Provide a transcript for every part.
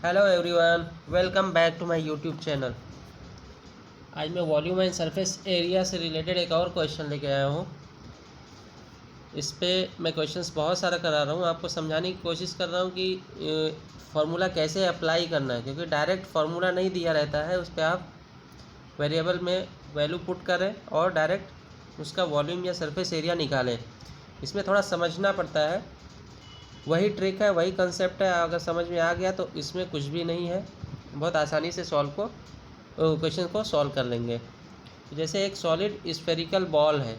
Hello everyone, welcome back to my YouTube channel. आज मैं volume and surface area से related एक और क्वेश्चन लेके आया हूँ। इस पे मैं क्वेश्चंस बहुत सारा करा रहा हूँ, आपको समझाने की कोशिश कर रहा हूँ कि फार्मूला कैसे अप्लाई करना है, क्योंकि डायरेक्ट फार्मूला नहीं दिया रहता है। उस पर आप वेरिएबल में वैल्यू पुट करें और डायरेक्ट उसका वॉल्यूम या सरफेस एरिया निकालें। इसमें थोड़ा समझना पड़ता है। वही ट्रिक है, वही कंसेप्ट है। अगर समझ में आ गया तो इसमें कुछ भी नहीं है, बहुत आसानी से क्वेश्चन को सॉल्व कर लेंगे। जैसे एक सॉलिड स्फेरिकल बॉल है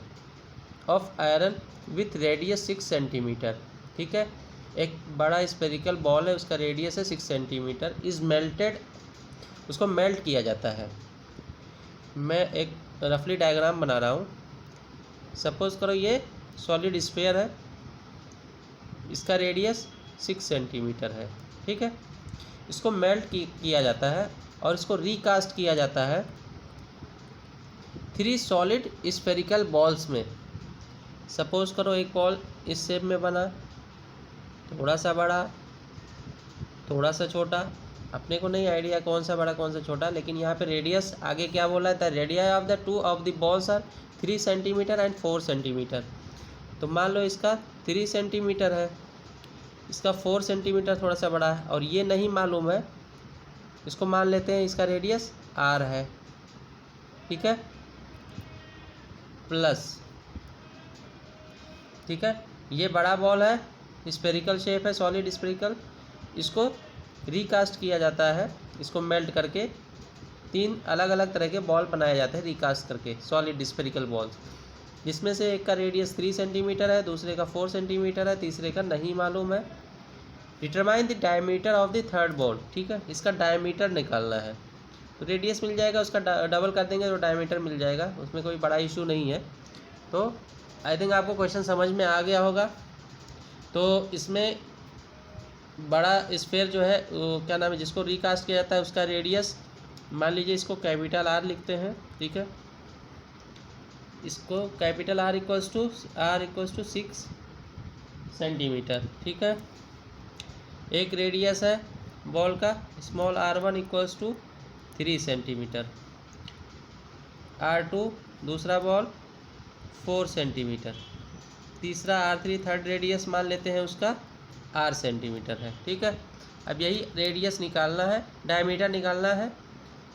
of iron with radius 6 centimetre. ठीक है, एक बड़ा स्फेरिकल बॉल है, उसका रेडियस है 6 सेंटीमीटर। इज़ मेल्टेड, उसको मेल्ट किया जाता है। मैं एक रफली डायग्राम बना रहा हूँ। सपोज़ करो ये सॉलिड स्फेयर है, इसका रेडियस 6 सेंटीमीटर है। ठीक है, इसको मेल्ट किया जाता है और इसको रिकास्ट किया जाता है 3 सॉलिड स्फेरिकल बॉल्स में। सपोज़ करो एक बॉल इस शेप में बना, थोड़ा सा बड़ा, थोड़ा सा छोटा। अपने को नहीं आइडिया कौन सा बड़ा कौन सा छोटा, लेकिन यहाँ पे रेडियस आगे क्या बोला है, the radii of the two of the balls are 3 centimetre and 4 centimetre. तो मान लो इसका 3 सेंटीमीटर है, इसका 4 सेंटीमीटर थोड़ा सा बड़ा है, और ये नहीं मालूम है, इसको मान लेते हैं इसका रेडियस r है। ठीक है, प्लस, ठीक है, ये बड़ा बॉल है, स्फेरिकल शेप है, सॉलिड स्फेरिकल। इसको रिकास्ट किया जाता है, इसको मेल्ट करके 3 अलग अलग तरह के बॉल बनाए जाते हैं रिकास्ट करके, सॉलिड स्फेरिकल बॉल्स, जिसमें से एक का रेडियस 3 सेंटीमीटर है, दूसरे का 4 सेंटीमीटर है, तीसरे का नहीं मालूम है। Determine the diameter of the third ball. ठीक है, इसका डायमीटर निकालना है। तो रेडियस मिल जाएगा, उसका डबल कर देंगे तो डायमीटर मिल जाएगा, उसमें कोई बड़ा इशू नहीं है। तो आई थिंक आपको क्वेश्चन समझ में आ गया होगा। तो इसमें बड़ा स्फेयर जो है वो क्या नाम है, जिसको रिकास्ट किया जाता है, उसका रेडियस मान लीजिए इसको कैपिटल R लिखते हैं। ठीक है, इसको capital R equals to 6 centimetre. ठीक है, एक रेडियस है बॉल का small r1 equals to 3 centimetre, r2 दूसरा बॉल 4 सेंटीमीटर, तीसरा r3 थर्ड रेडियस मान लेते हैं उसका r सेंटीमीटर है। ठीक है, अब यही रेडियस निकालना है, डायमीटर निकालना है।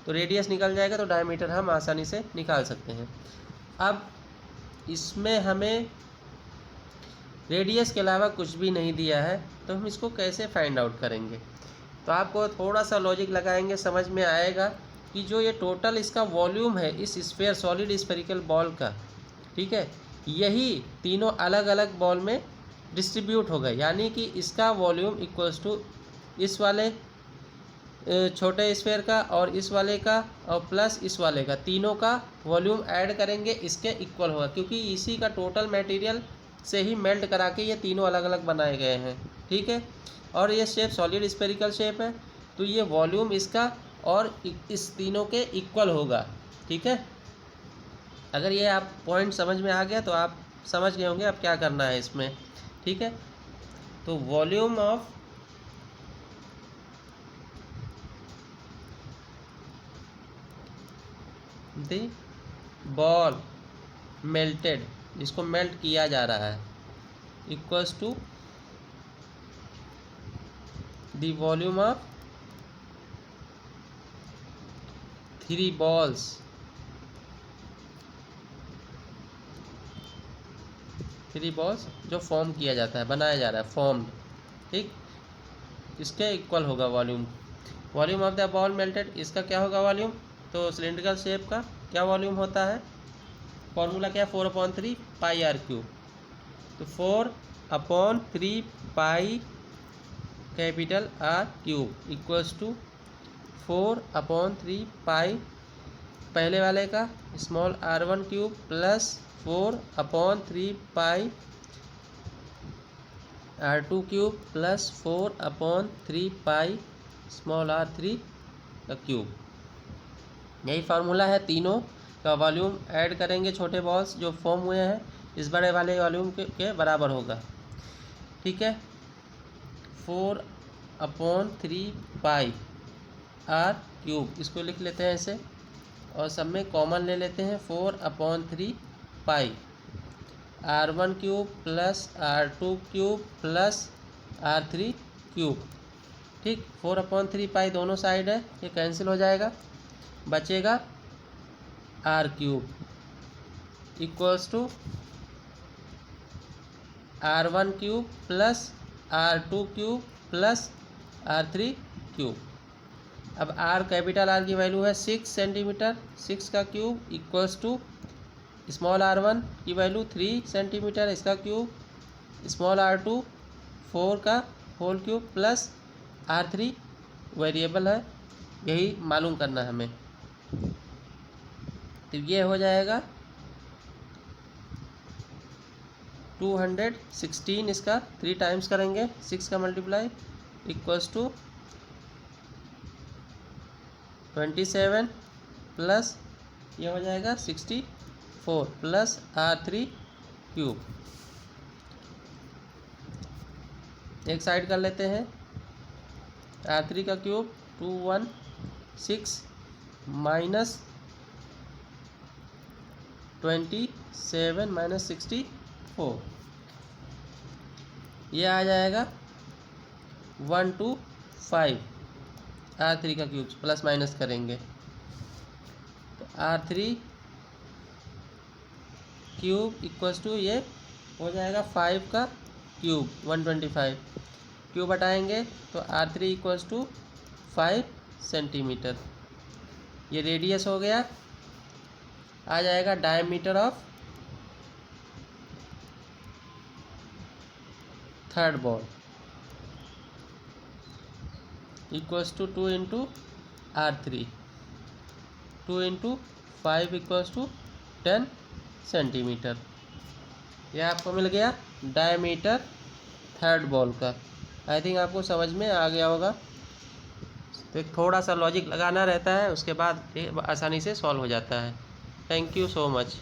तो रेडियस निकल जाएगा तो डायमीटर हम आसानी से निकाल सकते हैं। अब इसमें हमें रेडियस के अलावा कुछ भी नहीं दिया है, तो हम इसको कैसे फाइंड आउट करेंगे। तो आपको थोड़ा सा लॉजिक लगाएंगे, समझ में आएगा कि जो ये टोटल इसका वॉल्यूम है इस स्फेयर सॉलिड स्फेरिकल बॉल का, ठीक है, यही तीनों अलग अलग बॉल में डिस्ट्रीब्यूट होगा। यानी कि इसका वॉल्यूम इक्वल्स टू इस वाले छोटे स्फेयर का और इस वाले का और प्लस इस वाले का, तीनों का वॉल्यूम ऐड करेंगे, इसके इक्वल होगा, क्योंकि इसी का टोटल मटेरियल से ही मेल्ट करा के ये तीनों अलग अलग बनाए गए हैं। ठीक है, और ये शेप सॉलिड स्फेरिकल शेप है, तो ये वॉल्यूम इसका और इस तीनों के इक्वल होगा। ठीक है, अगर ये आप पॉइंट समझ में आ गया तो आप समझ गए होंगे अब क्या करना है इसमें। ठीक है, तो volume of the ball melted, जिसको मेल्ट किया जा रहा है, equals to the volume of 3 balls, 3 balls जो फॉर्म किया जाता है, बनाया जा रहा है, फॉर्म्ड। ठीक, इसके इक्वल होगा volume. Volume of the ball melted, इसका क्या होगा वॉल्यूम। तो सिलेंड्रिकल शेप का क्या वॉल्यूम होता है, फॉर्मूला क्या है, 4/3 पाई r क्यूब। तो 4/3 pi capital R cube equals to 4/3 pi पहले वाले का small r1 cube plus 4/3 pi r2 cube plus 4/3 pi small r3 का क्यूब। यही फार्मूला है, तीनों का वॉल्यूम ऐड करेंगे, छोटे बॉल्स जो फॉर्म हुए हैं इस बड़े वाले वॉल्यूम के बराबर होगा। ठीक है, 4 अपॉन 3 पाई आर क्यूब, इसको लिख लेते हैं ऐसे, और सब में कॉमन ले लेते हैं 4/3 पाई R1 cube plus R2 cube plus R3 cube. ठीक, 4/3 पाई दोनों साइड है, ये कैंसिल हो जाएगा, बचेगा R cube equals to R1 cube plus R2 cube plus R3 cube. अब R कैपिटल R की वैल्यू है 6 सेंटीमीटर, 6 का cube equals to small R1 की वैल्यू 3 सेंटीमीटर, इसका क्यूब, स्मॉल R2 4 का whole cube plus R3 variable है, यही मालूम करना है हमें। तो ये हो जाएगा 216, इसका 3 टाइम्स करेंगे, 6 का मल्टीप्लाई इक्वल्स टू 27 प्लस ये हो जाएगा 64 प्लस R3 क्यूब। एक साइड कर लेते हैं, R3 का क्यूब 216 माइनस 27 माइनस 64, ये आ जाएगा 125। R3 का क्यूब प्लस माइनस करेंगे तो R3 क्यूब इक्वल्स टू ये हो जाएगा 5 का क्यूब 125, क्यूब हटाएंगे तो R3 इक्वल्स टू 5 सेंटीमीटर। ये रेडियस हो गया, आ जाएगा diameter of third ball equals to 2 into R3, 2 into 5 equals to 10 centimetre. यह आपको मिल गया डायमीटर थर्ड बॉल का। आई थिंक आपको समझ में आ गया होगा। तो एक थोड़ा सा लॉजिक लगाना रहता है, उसके बाद आसानी से सॉल्व हो जाता है। Thank you so much.